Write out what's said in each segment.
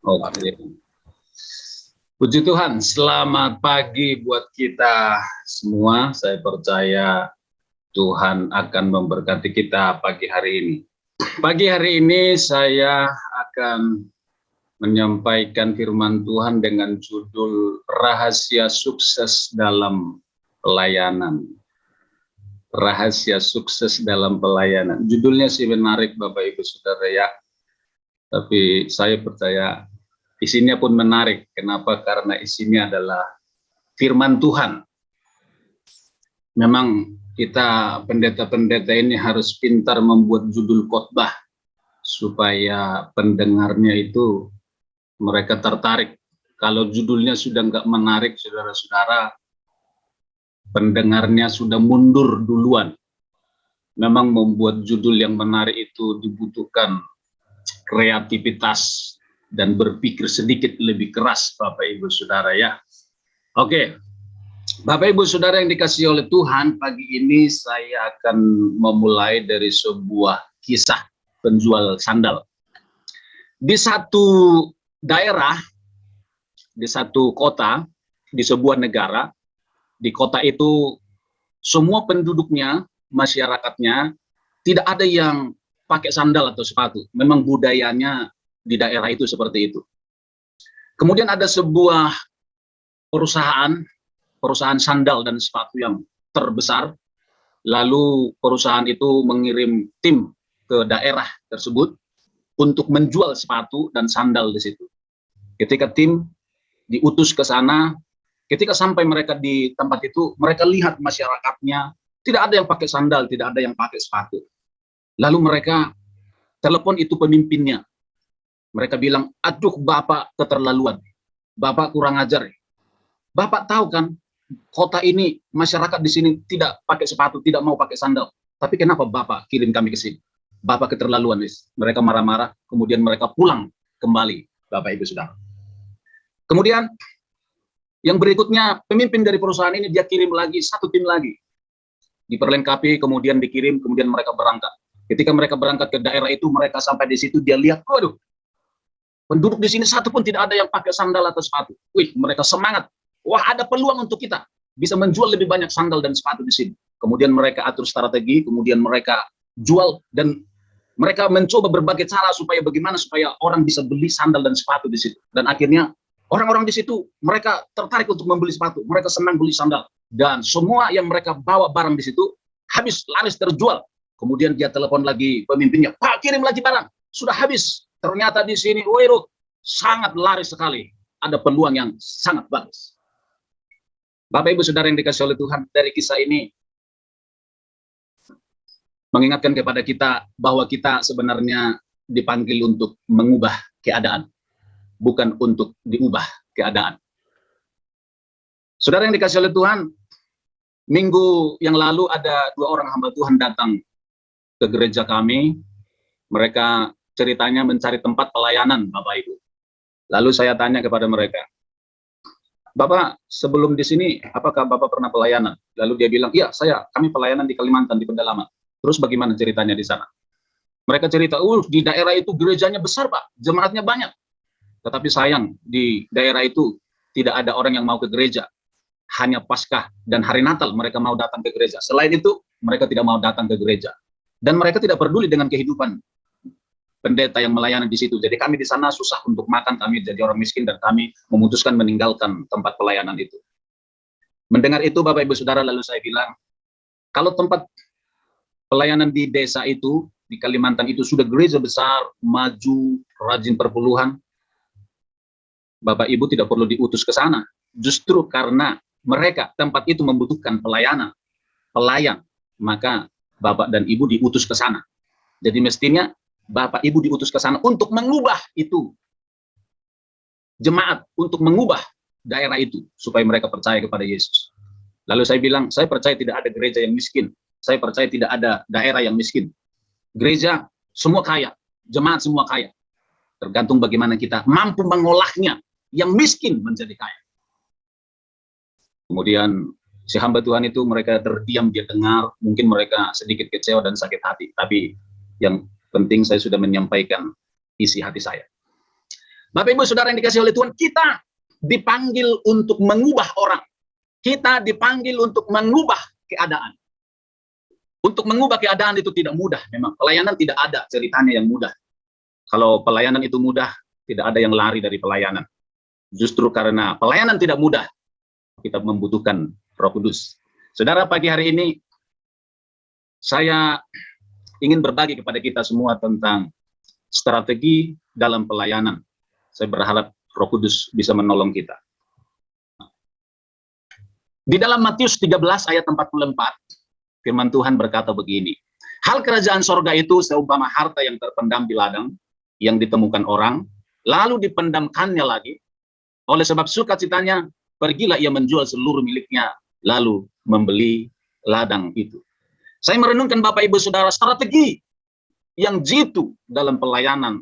Oke. Puji Tuhan, selamat pagi buat kita semua. Saya percaya Tuhan akan memberkati kita pagi hari ini. Pagi hari ini saya akan menyampaikan firman Tuhan dengan judul Rahasia Sukses dalam Pelayanan. Rahasia Sukses dalam Pelayanan. Judulnya sih menarik Bapak Ibu Saudara ya. Tapi saya percaya isinya pun menarik. Kenapa? Karena isinya adalah firman Tuhan. Memang kita pendeta-pendeta ini harus pintar membuat judul khotbah supaya pendengarnya itu mereka tertarik. Kalau judulnya sudah nggak menarik, saudara-saudara, pendengarnya sudah mundur duluan. Memang membuat judul yang menarik itu dibutuhkan kreativitas dan berpikir sedikit lebih keras, Bapak Ibu Saudara ya. Oke, Bapak Ibu Saudara yang dikasihi oleh Tuhan, pagi ini saya akan memulai dari sebuah kisah penjual sandal. Di satu daerah, di satu kota, di sebuah negara, di kota itu semua penduduknya, masyarakatnya, tidak ada yang pakai sandal atau sepatu. Memang budayanya di daerah itu seperti itu. Kemudian ada sebuah perusahaan sandal dan sepatu yang terbesar. Lalu perusahaan itu mengirim tim ke daerah tersebut untuk menjual sepatu dan sandal di situ. Ketika tim diutus ke sana, ketika sampai mereka di tempat itu, mereka lihat masyarakatnya, tidak ada yang pakai sandal, tidak ada yang pakai sepatu. Lalu mereka telepon itu pemimpinnya. Mereka bilang, aduh Bapak keterlaluan, Bapak kurang ajar. Bapak tahu kan, kota ini, masyarakat di sini tidak pakai sepatu, tidak mau pakai sandal. Tapi kenapa Bapak kirim kami ke sini? Bapak keterlaluan. Mereka marah-marah, kemudian mereka pulang kembali, Bapak Ibu Saudara. Kemudian, yang berikutnya, pemimpin dari perusahaan ini, dia kirim lagi, satu tim lagi. Diperlengkapi, kemudian dikirim, kemudian mereka berangkat. Ketika mereka berangkat ke daerah itu, mereka sampai di situ, dia lihat, waduh, penduduk di sini satu pun tidak ada yang pakai sandal atau sepatu. Wih, mereka semangat. Wah, ada peluang untuk kita bisa menjual lebih banyak sandal dan sepatu di sini. Kemudian mereka atur strategi, kemudian mereka jual dan mereka mencoba berbagai cara supaya bagaimana supaya orang bisa beli sandal dan sepatu di situ. Dan akhirnya orang-orang di situ mereka tertarik untuk membeli sepatu, mereka senang beli sandal dan semua yang mereka bawa barang di situ habis laris terjual. Kemudian dia telepon lagi pemimpinnya, Pak kirim lagi barang, sudah habis. Ternyata di sini, waduh, sangat laris sekali. Ada peluang yang sangat bagus. Bapak Ibu Saudara yang dikasihi oleh Tuhan, dari kisah ini mengingatkan kepada kita bahwa kita sebenarnya dipanggil untuk mengubah keadaan, bukan untuk diubah keadaan. Saudara yang dikasihi oleh Tuhan, minggu yang lalu ada dua orang hamba Tuhan datang ke gereja kami. Mereka ceritanya mencari tempat pelayanan, Bapak Ibu. Lalu saya tanya kepada mereka, Bapak sebelum di sini, apakah Bapak pernah pelayanan? Lalu dia bilang, iya kami pelayanan di Kalimantan, di pedalaman. Terus bagaimana ceritanya di sana? Mereka cerita, di daerah itu gerejanya besar Pak, jemaatnya banyak. Tetapi sayang, di daerah itu tidak ada orang yang mau ke gereja. Hanya Paskah dan hari Natal mereka mau datang ke gereja. Selain itu, mereka tidak mau datang ke gereja. Dan mereka tidak peduli dengan kehidupan pendeta yang melayani di situ. Jadi kami di sana susah untuk makan, kami jadi orang miskin dan kami memutuskan meninggalkan tempat pelayanan itu. Mendengar itu Bapak Ibu Saudara, lalu saya bilang, kalau tempat pelayanan di desa itu, di Kalimantan itu sudah gereja besar, maju, rajin perpuluhan, Bapak Ibu tidak perlu diutus ke sana. Justru karena mereka, tempat itu membutuhkan pelayan, maka Bapak dan Ibu diutus ke sana. Jadi mestinya Bapak Ibu diutus ke sana untuk mengubah itu jemaat, untuk mengubah daerah itu supaya mereka percaya kepada Yesus. Lalu saya bilang, saya percaya tidak ada gereja yang miskin. Saya percaya tidak ada daerah yang miskin. Gereja semua kaya, jemaat semua kaya. Tergantung bagaimana kita mampu mengolahnya, yang miskin menjadi kaya. Kemudian si hamba Tuhan itu mereka terdiam, dia dengar, mungkin mereka sedikit kecewa dan sakit hati, tapi yang penting saya sudah menyampaikan isi hati saya. Bapak Ibu Saudara yang dikasihi oleh Tuhan, kita dipanggil untuk mengubah orang. Kita dipanggil untuk mengubah keadaan. Untuk mengubah keadaan itu tidak mudah. Memang pelayanan tidak ada ceritanya yang mudah. Kalau pelayanan itu mudah, tidak ada yang lari dari pelayanan. Justru karena pelayanan tidak mudah, kita membutuhkan Roh Kudus. Saudara, pagi hari ini saya ingin berbagi kepada kita semua tentang strategi dalam pelayanan. Saya berharap Roh Kudus bisa menolong kita. Di dalam Matius 13 ayat 44, firman Tuhan berkata begini, hal kerajaan sorga itu seumpama harta yang terpendam di ladang, yang ditemukan orang, lalu dipendamkannya lagi. Oleh sebab sukacitanya, pergilah ia menjual seluruh miliknya, lalu membeli ladang itu. Saya merenungkan Bapak Ibu Saudara, strategi yang jitu dalam pelayanan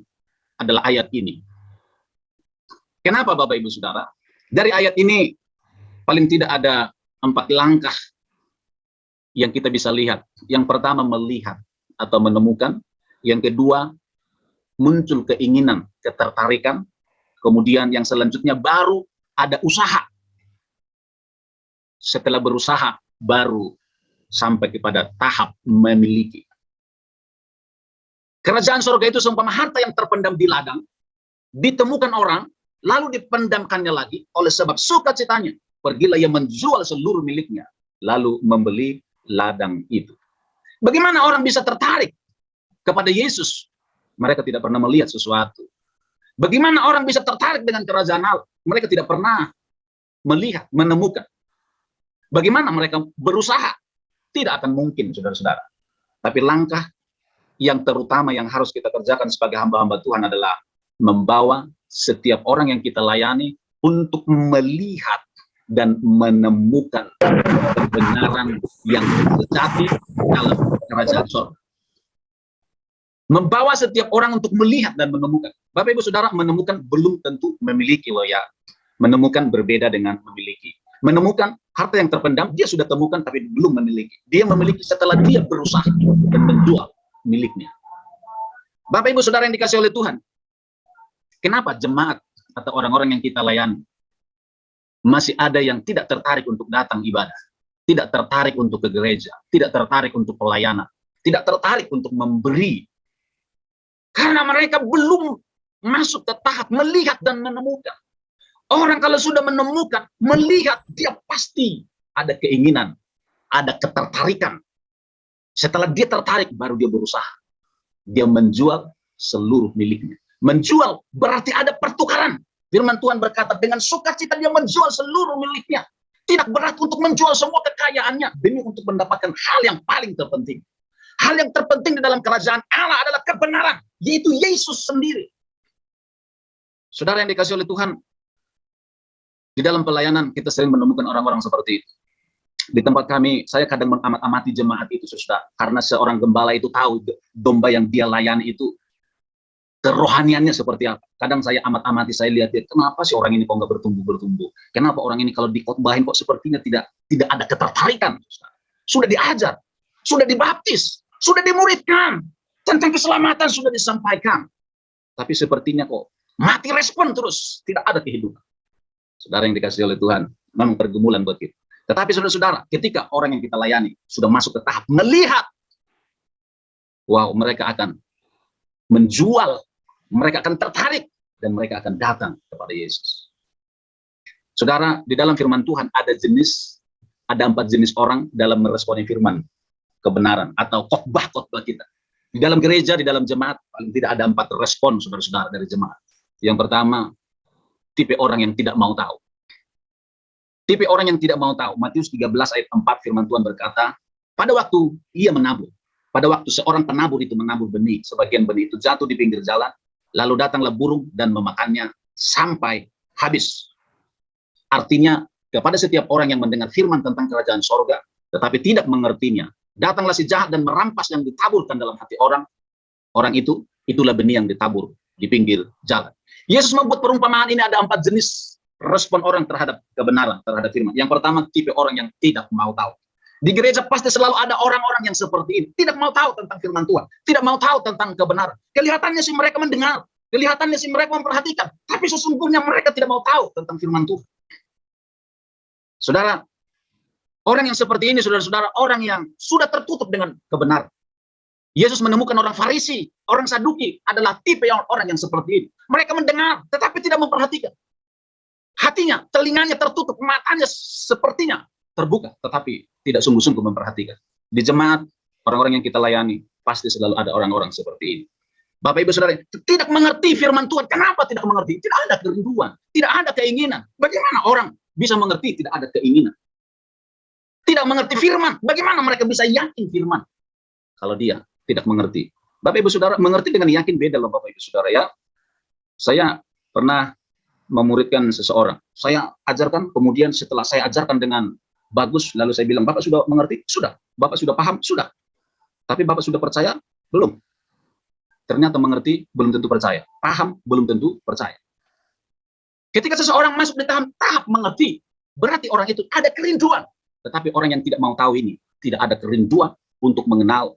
adalah ayat ini. Kenapa Bapak Ibu Saudara? Dari ayat ini paling tidak ada 4 langkah yang kita bisa lihat. Yang pertama melihat atau menemukan. Yang kedua muncul keinginan, ketertarikan. Kemudian yang selanjutnya baru ada usaha. Setelah berusaha baru sampai kepada tahap memiliki. Kerajaan surga itu seumpama harta yang terpendam di ladang, ditemukan orang, lalu dipendamkannya lagi. Oleh sebab sukacitanya, pergilah ia menjual seluruh miliknya, lalu membeli ladang itu. Bagaimana orang bisa tertarik kepada Yesus? Mereka tidak pernah melihat sesuatu. Bagaimana orang bisa tertarik dengan kerajaan Allah? Mereka tidak pernah melihat, menemukan. Bagaimana mereka berusaha? Tidak akan mungkin, saudara-saudara. Tapi langkah yang terutama yang harus kita kerjakan sebagai hamba-hamba Tuhan adalah membawa setiap orang yang kita layani untuk melihat dan menemukan kebenaran yang sejati dalam kerajaan surga. Membawa setiap orang untuk melihat dan menemukan. Bapak Ibu Saudara, menemukan belum tentu memiliki loh ya. Menemukan berbeda dengan memiliki. Menemukan harta yang terpendam, dia sudah temukan tapi belum memiliki. Dia memiliki setelah dia berusaha dan menjual miliknya. Bapak Ibu Saudara yang dikasihi oleh Tuhan, kenapa jemaat atau orang-orang yang kita layani masih ada yang tidak tertarik untuk datang ibadah, tidak tertarik untuk ke gereja, tidak tertarik untuk pelayanan, tidak tertarik untuk memberi? Karena mereka belum masuk ke tahap melihat dan menemukan. Orang kalau sudah menemukan, melihat, dia pasti ada keinginan, ada ketertarikan. Setelah dia tertarik, baru dia berusaha. Dia menjual seluruh miliknya. Menjual berarti ada pertukaran. Firman Tuhan berkata, dengan sukacita dia menjual seluruh miliknya. Tidak berat untuk menjual semua kekayaannya demi untuk mendapatkan hal yang paling terpenting. Hal yang terpenting di dalam kerajaan Allah adalah kebenaran, yaitu Yesus sendiri. Saudara yang dikasihi oleh Tuhan, di dalam pelayanan kita sering menemukan orang-orang seperti itu. Di tempat kami, saya kadang mengamat-amati jemaat itu, saudara, karena seorang gembala itu tahu domba yang dia layani itu kerohaniannya seperti apa. Kadang saya amat-amati, saya lihat dia, kenapa sih orang ini kok nggak bertumbuh-bertumbuh? Kenapa orang ini kalau dikotbahin kok sepertinya tidak ada ketertarikan? Saudara. Sudah diajar, sudah dibaptis, sudah dimuridkan, tentang keselamatan sudah disampaikan, tapi sepertinya kok mati respon terus, tidak ada kehidupan. Saudara yang dikasihi oleh Tuhan, memang pergumulan buat kita. Tetapi saudara-saudara, ketika orang yang kita layani sudah masuk ke tahap melihat, wow, mereka akan menjual, mereka akan tertarik, dan mereka akan datang kepada Yesus. Saudara, di dalam firman Tuhan ada 4 jenis orang dalam meresponi firman kebenaran atau khotbah-khotbah kita. Di dalam gereja, di dalam jemaat, paling tidak ada 4 respon saudara-saudara dari jemaat. Yang pertama, tipe orang yang tidak mau tahu. Tipe orang yang tidak mau tahu. Matius 13 ayat 4 firman Tuhan berkata, pada waktu ia menabur, pada waktu seorang penabur itu menabur benih, sebagian benih itu jatuh di pinggir jalan, lalu datanglah burung dan memakannya sampai habis. Artinya, kepada setiap orang yang mendengar firman tentang kerajaan sorga, tetapi tidak mengertinya, datanglah si jahat dan merampas yang ditaburkan dalam hati orang. Orang itu, itulah benih yang ditabur di pinggir jalan. Yesus membuat perumpamaan ini ada 4 jenis respon orang terhadap kebenaran, terhadap firman. Yang pertama, tipe orang yang tidak mau tahu. Di gereja pasti selalu ada orang-orang yang seperti ini. Tidak mau tahu tentang firman Tuhan. Tidak mau tahu tentang kebenaran. Kelihatannya sih mereka mendengar. Kelihatannya sih mereka memperhatikan, tapi sesungguhnya mereka tidak mau tahu tentang firman Tuhan. Saudara, orang yang seperti ini, saudara-saudara, orang yang sudah tertutup dengan kebenaran. Yesus menemukan orang Farisi, orang Saduki adalah tipe orang yang seperti ini. Mereka mendengar, tetapi tidak memperhatikan. Hatinya, telinganya tertutup, matanya sepertinya terbuka, tetapi tidak sungguh-sungguh memperhatikan. Di jemaat, orang-orang yang kita layani, pasti selalu ada orang-orang seperti ini. Bapak Ibu Saudara, tidak mengerti firman Tuhan. Kenapa tidak mengerti? Tidak ada kerinduan, tidak ada keinginan. Bagaimana orang bisa mengerti tidak ada keinginan? Tidak mengerti firman, bagaimana mereka bisa yakin firman? Kalau dia tidak mengerti. Bapak Ibu Saudara, mengerti dengan yakin beda loh Bapak Ibu Saudara ya. Saya pernah memuridkan seseorang. Saya ajarkan, kemudian setelah saya ajarkan dengan bagus, lalu saya bilang, Bapak sudah mengerti? Sudah. Bapak sudah paham? Sudah. Tapi Bapak sudah percaya? Belum. Ternyata mengerti, belum tentu percaya. Paham, belum tentu percaya. Ketika seseorang masuk di tahap mengerti, berarti orang itu ada kerinduan. Tetapi orang yang tidak mau tahu ini, tidak ada kerinduan untuk mengenal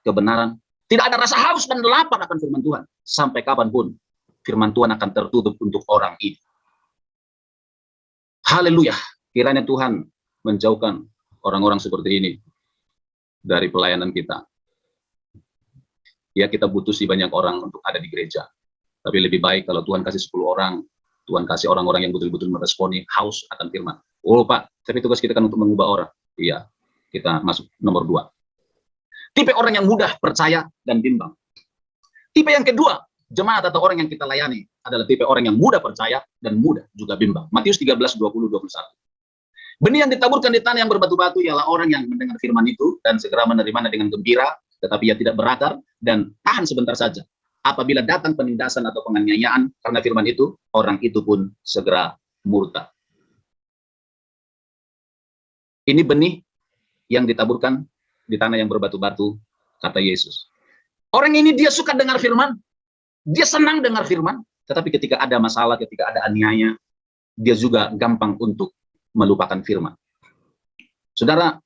kebenaran. Tidak ada rasa haus dan lapar akan firman Tuhan. Sampai kapanpun, firman Tuhan akan tertutup untuk orang ini. Haleluya. Kiranya Tuhan menjauhkan orang-orang seperti ini dari pelayanan kita. Ya, kita butuh sih banyak orang untuk ada di gereja. Tapi lebih baik kalau Tuhan kasih 10 orang, Tuhan kasih orang-orang yang betul-betul meresponi haus akan firman. Oh Pak, tapi tugas kita kan untuk mengubah orang. Iya, kita masuk nomor 2. Tipe orang yang mudah percaya dan bimbang. Tipe yang kedua, jemaat atau orang yang kita layani adalah tipe orang yang mudah percaya dan mudah juga bimbang. Matius 13, 20, 21. Benih yang ditaburkan di tanah yang berbatu-batu ialah orang yang mendengar firman itu dan segera menerimanya dengan gembira, tetapi ia tidak berakar dan tahan sebentar saja. Apabila datang penindasan atau penganiayaan karena firman itu, orang itu pun segera murtad. Ini benih yang ditaburkan di tanah yang berbatu-batu, kata Yesus. Orang ini dia suka dengar firman, dia senang dengar firman, tetapi ketika ada masalah, ketika ada aniaya, dia juga gampang untuk melupakan firman. Saudara,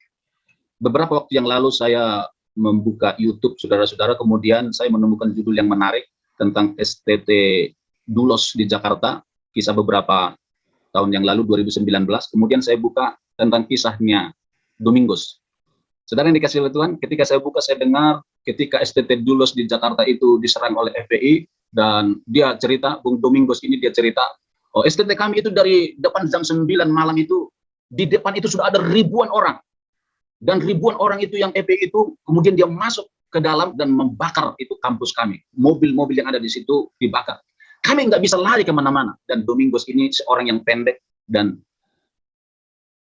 beberapa waktu yang lalu saya membuka YouTube, saudara-saudara, kemudian saya menemukan judul yang menarik tentang STT Dulos di Jakarta, kisah beberapa tahun yang lalu, 2019. Kemudian saya buka tentang kisahnya Domingos. Saudara yang dikasih oleh Tuhan, ketika saya buka, saya dengar ketika STT Dulos di Jakarta itu diserang oleh FPI, dan dia cerita, Bung Domingos ini dia cerita, oh STT kami itu dari depan jam 9 malam itu, di depan itu sudah ada ribuan orang. Dan ribuan orang itu yang FPI itu, kemudian dia masuk ke dalam dan membakar itu kampus kami. Mobil-mobil yang ada di situ dibakar. Kami nggak bisa lari kemana-mana. Dan Domingos ini seorang yang pendek, dan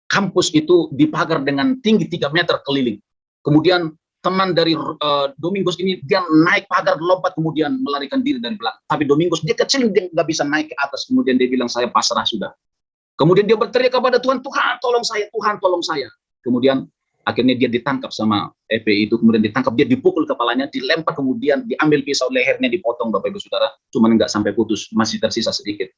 kampus itu dipagar dengan tinggi 3 meter keliling. Kemudian teman dari Domingos ini, dia naik pagar, lompat, kemudian melarikan diri dari belakang. Tapi Domingos, dia kecil, dia nggak bisa naik ke atas. Kemudian dia bilang, saya pasrah sudah. Kemudian dia berteriak kepada Tuhan, Tuhan tolong saya, Tuhan tolong saya. Kemudian akhirnya dia ditangkap sama FPI itu, kemudian ditangkap, dia dipukul kepalanya, dilempar, kemudian diambil pisau, lehernya dipotong, Bapak Ibu Saudara, cuman nggak sampai putus, masih tersisa sedikit.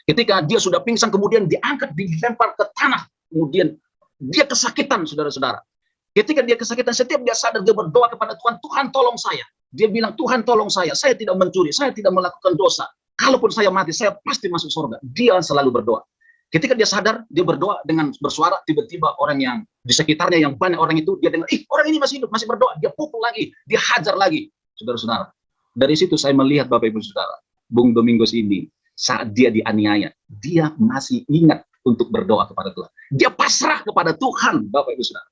Ketika dia sudah pingsan, kemudian diangkat, dilempar ke tanah, kemudian dia kesakitan, saudara-saudara. Ketika dia kesakitan, setiap dia sadar, dia berdoa kepada Tuhan, Tuhan tolong saya. Dia bilang, Tuhan tolong saya tidak mencuri, saya tidak melakukan dosa. Kalaupun saya mati, saya pasti masuk surga. Dia selalu berdoa. Ketika dia sadar, dia berdoa dengan bersuara, tiba-tiba orang yang di sekitarnya, yang banyak orang itu, dia dengar, orang ini masih hidup, masih berdoa, dia pukul lagi, dia hajar lagi. Saudara-saudara, dari situ saya melihat, Bapak Ibu Saudara, Bung Domingos ini, saat dia dianiaya, dia masih ingat untuk berdoa kepada Tuhan. Dia pasrah kepada Tuhan, Bapak Ibu Saudara.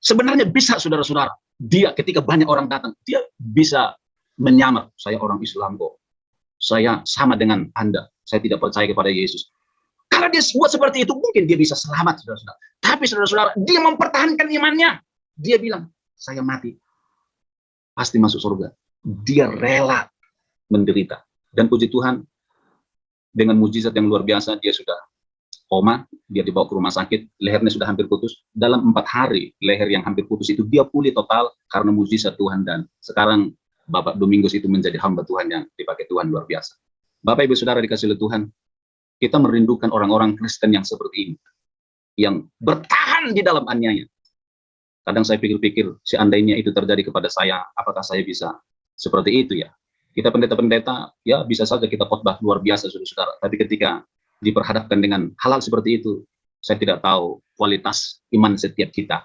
Sebenarnya bisa, saudara-saudara, dia ketika banyak orang datang, dia bisa menyamar, saya orang Islam kok, saya sama dengan Anda, saya tidak percaya kepada Yesus. Kalau dia buat seperti itu, mungkin dia bisa selamat, saudara-saudara. Tapi saudara-saudara, dia mempertahankan imannya. Dia bilang, saya mati, pasti masuk surga. Dia rela menderita. Dan puji Tuhan, dengan mujizat yang luar biasa, dia sudah koma, dia dibawa ke rumah sakit, lehernya sudah hampir putus. Dalam 4 hari, leher yang hampir putus itu, dia pulih total karena mujizat Tuhan. Dan sekarang, Bapak Domingos itu menjadi hamba Tuhan yang dipakai Tuhan luar biasa. Bapak Ibu Saudara dikasih oleh Tuhan, kita merindukan orang-orang Kristen yang seperti ini, yang bertahan di dalam aniaya. Kadang saya pikir-pikir, seandainya itu terjadi kepada saya, apakah saya bisa seperti itu ya? Kita pendeta-pendeta, ya bisa saja kita khotbah luar biasa, saudara-saudara. Tapi ketika diperhadapkan dengan hal-hal seperti itu, saya tidak tahu kualitas iman setiap kita.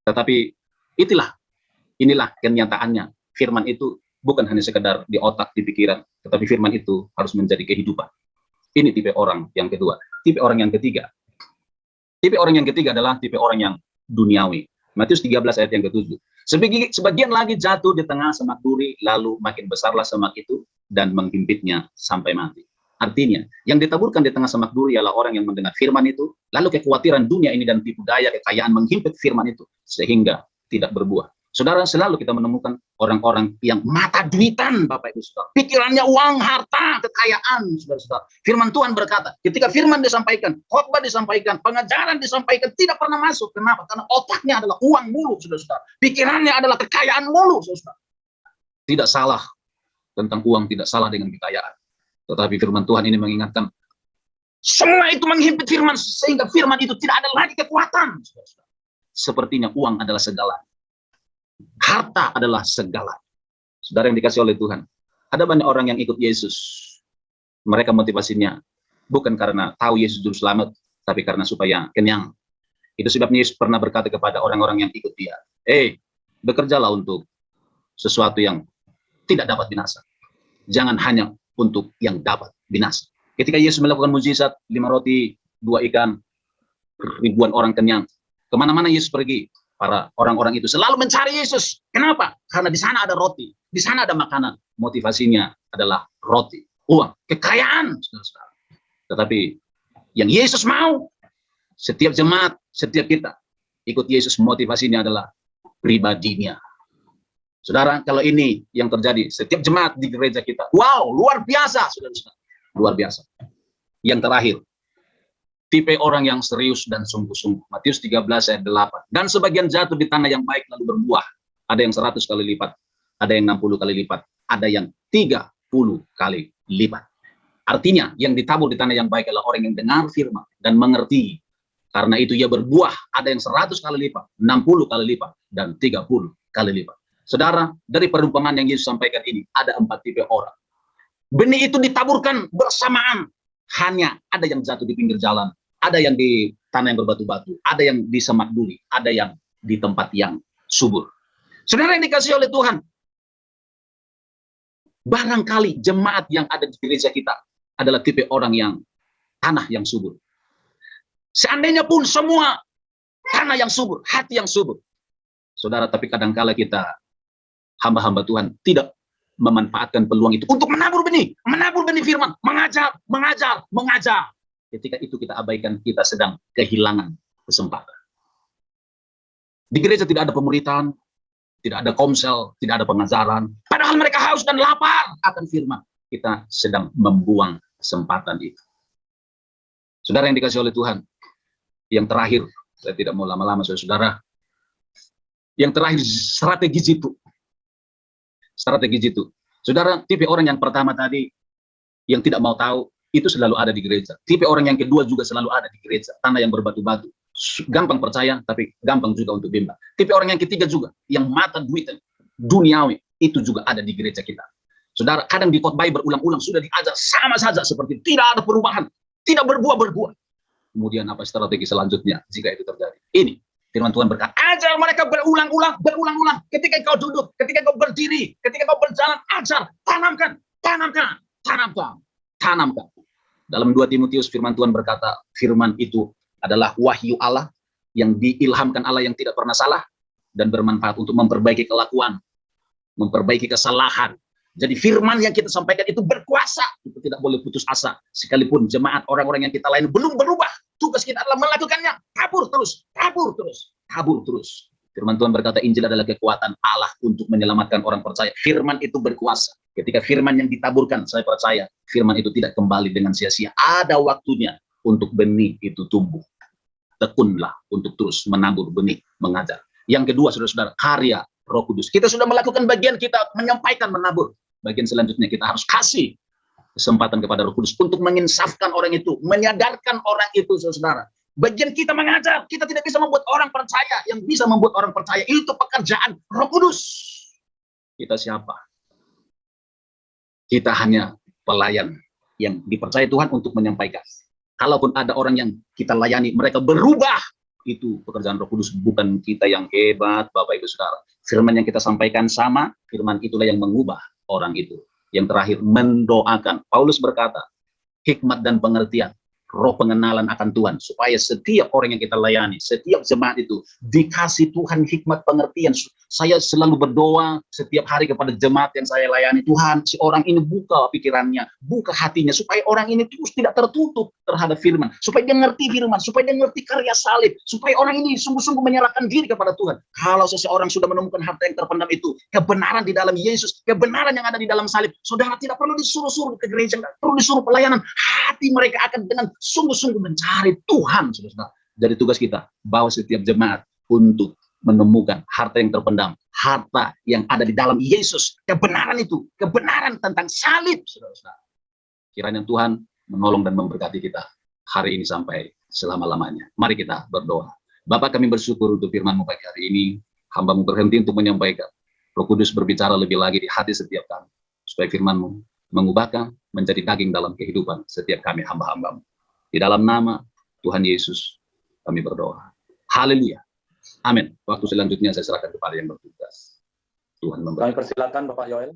Tetapi inilah kenyataannya. Firman itu bukan hanya sekedar di otak, di pikiran, tetapi firman itu harus menjadi kehidupan. Ini tipe orang yang kedua. Tipe orang yang ketiga. Tipe orang yang ketiga adalah tipe orang yang duniawi. Matius 13 ayat yang ke-7. Sebagian lagi jatuh di tengah semak duri, lalu makin besarlah semak itu dan menghimpitnya sampai mati. Artinya, yang ditaburkan di tengah semak duri ialah orang yang mendengar firman itu, lalu kekhawatiran dunia ini dan tipu daya kekayaan menghimpit firman itu, sehingga tidak berbuah. Saudara, selalu kita menemukan orang-orang yang mata duitan, Bapak Ibu Saudara. Pikirannya uang, harta, kekayaan, saudara-saudara. Firman Tuhan berkata, ketika firman disampaikan, khotbah disampaikan, pengajaran disampaikan, tidak pernah masuk. Kenapa? Karena otaknya adalah uang mulu, saudara-saudara. Pikirannya adalah kekayaan mulu, saudara. Tidak salah tentang uang, tidak salah dengan kekayaan. Tetapi firman Tuhan ini mengingatkan, semua itu menghimpit firman, sehingga firman itu tidak ada lagi kekuatan, saudara-saudara. Sepertinya uang adalah segala. Harta adalah segala. Saudara yang dikasih oleh Tuhan, ada banyak orang yang ikut Yesus. Mereka motivasinya bukan karena tahu Yesus juru selamat, tapi karena supaya kenyang. Itu sebabnya Yesus pernah berkata kepada orang-orang yang ikut dia, bekerjalah untuk sesuatu yang tidak dapat binasa. Jangan hanya untuk yang dapat binasa. Ketika Yesus melakukan mukjizat, 5 roti, 2 ikan, ribuan orang kenyang, kemana-mana Yesus pergi, para orang-orang itu selalu mencari Yesus. Kenapa? Karena di sana ada roti, di sana ada makanan. Motivasinya adalah roti, uang, kekayaan. Tetapi yang Yesus mau, setiap jemaat, setiap kita ikut Yesus, motivasinya adalah pribadinya. Saudara, kalau ini yang terjadi setiap jemaat di gereja kita, wow, luar biasa, saudara-saudara, luar biasa. Yang terakhir, tipe orang yang serius dan sungguh-sungguh. Matius 13 ayat 8. Dan sebagian jatuh di tanah yang baik lalu berbuah. Ada yang 100 kali lipat, ada yang 60 kali lipat, ada yang 30 kali lipat. Artinya, yang ditabur di tanah yang baik adalah orang yang dengar firman dan mengerti. Karena itu ia berbuah, ada yang 100 kali lipat, 60 kali lipat, dan 30 kali lipat. Saudara, dari perumpamaan yang Yesus sampaikan ini, ada 4 tipe orang. Benih itu ditaburkan bersamaan. Hanya ada yang jatuh di pinggir jalan, ada yang di tanah yang berbatu-batu, ada yang di semak duri, ada yang di tempat yang subur. Saudara yang dikasih oleh Tuhan, barangkali jemaat yang ada di gereja kita adalah tipe orang yang tanah yang subur. Seandainya pun semua tanah yang subur, hati yang subur. Saudara, tapi kadangkala kita, hamba-hamba Tuhan, tidak memanfaatkan peluang itu untuk menabur benih firman, mengajar. Ketika itu kita abaikan, kita sedang kehilangan kesempatan. Di gereja tidak ada pemuritan, tidak ada komsel, tidak ada pengajaran. Padahal mereka haus dan lapar akan firman. Kita sedang membuang kesempatan itu. Saudara yang dikasih oleh Tuhan, yang terakhir, saya tidak mau lama-lama, saudara. Yang terakhir, strategi jitu. Saudara, tipe orang yang pertama tadi, yang tidak mau tahu, itu selalu ada di gereja. Tipe orang yang kedua juga selalu ada di gereja. Tanah yang berbatu-batu. Gampang percaya, tapi gampang juga untuk bimbang. Tipe orang yang ketiga juga, yang mata duitan, duniawi, itu juga ada di gereja kita. Saudara, kadang di khotbah berulang-ulang, sudah diajar sama saja, seperti tidak ada perubahan, tidak berbuah. Kemudian apa strategi selanjutnya jika itu terjadi? Ini firman Tuhan berkata, ajar mereka berulang-ulang. Ketika kau duduk, ketika kau berdiri, ketika kau berjalan, ajar, tanamkan. Dalam 2 Timotius firman Tuhan berkata, firman itu adalah wahyu Allah yang diilhamkan Allah yang tidak pernah salah dan bermanfaat untuk memperbaiki kelakuan, memperbaiki kesalahan. Jadi firman yang kita sampaikan itu berkuasa. Kita tidak boleh putus asa. Sekalipun jemaat orang-orang yang kita lain belum berubah, tugas kita adalah melakukannya. Tabur terus. Firman Tuhan berkata, Injil adalah kekuatan Allah untuk menyelamatkan orang percaya. Firman itu berkuasa. Ketika firman yang ditaburkan, saya percaya, firman itu tidak kembali dengan sia-sia. Ada waktunya untuk benih itu tumbuh. Tekunlah untuk terus menabur benih, mengajar. Yang kedua, saudara-saudara, karya Roh Kudus. Kita sudah melakukan bagian kita, menyampaikan, menabur. Bagian selanjutnya kita harus kasih kesempatan kepada Roh Kudus untuk menginsafkan orang itu, menyadarkan orang itu, saudara. Bagian kita mengajar, kita tidak bisa membuat orang percaya. Yang bisa membuat orang percaya itu pekerjaan Roh Kudus. Kita siapa? Kita hanya pelayan yang dipercaya Tuhan untuk menyampaikan. Kalaupun ada orang yang kita layani, mereka berubah, itu pekerjaan Roh Kudus, bukan kita yang hebat, Bapak Ibu Saudara. Firman yang kita sampaikan sama, firman itulah yang mengubah orang itu. Yang terakhir, mendoakan. Paulus berkata, hikmat dan pengertian, roh pengenalan akan Tuhan, supaya setiap orang yang kita layani, setiap jemaat itu dikasih Tuhan hikmat pengertian. Saya selalu berdoa setiap hari kepada jemaat yang saya layani, Tuhan, si orang ini buka pikirannya, buka hatinya, supaya orang ini terus tidak tertutup terhadap firman, supaya dia ngerti firman, supaya dia ngerti karya salib, supaya orang ini sungguh-sungguh menyerahkan diri kepada Tuhan. Kalau seseorang sudah menemukan harta yang terpendam itu, kebenaran di dalam Yesus, kebenaran yang ada di dalam salib, saudara tidak perlu disuruh-suruh ke gereja, tidak perlu disuruh pelayanan, hati mereka akan dengan sungguh-sungguh mencari Tuhan, saudara. Jadi tugas kita, bawa setiap jemaat untuk menemukan harta yang terpendam, harta yang ada di dalam Yesus, kebenaran itu, kebenaran tentang salib, saudara. Kiranya Tuhan menolong dan memberkati kita hari ini sampai selama-lamanya. Mari kita berdoa. Bapak, kami bersyukur untuk firman-Mu pagi hari ini. Hamba-Mu berhenti untuk menyampaikan. Roh Kudus berbicara lebih lagi di hati setiap kami, supaya firman-Mu mengubahkan menjadi daging dalam kehidupan setiap kami hamba-hamba-Mu. Di dalam nama Tuhan Yesus kami berdoa. Haleluya. Amin. Waktu selanjutnya saya serahkan kepada yang bertugas. Tuhan memberkati. Kami persilakan Bapak Yoel.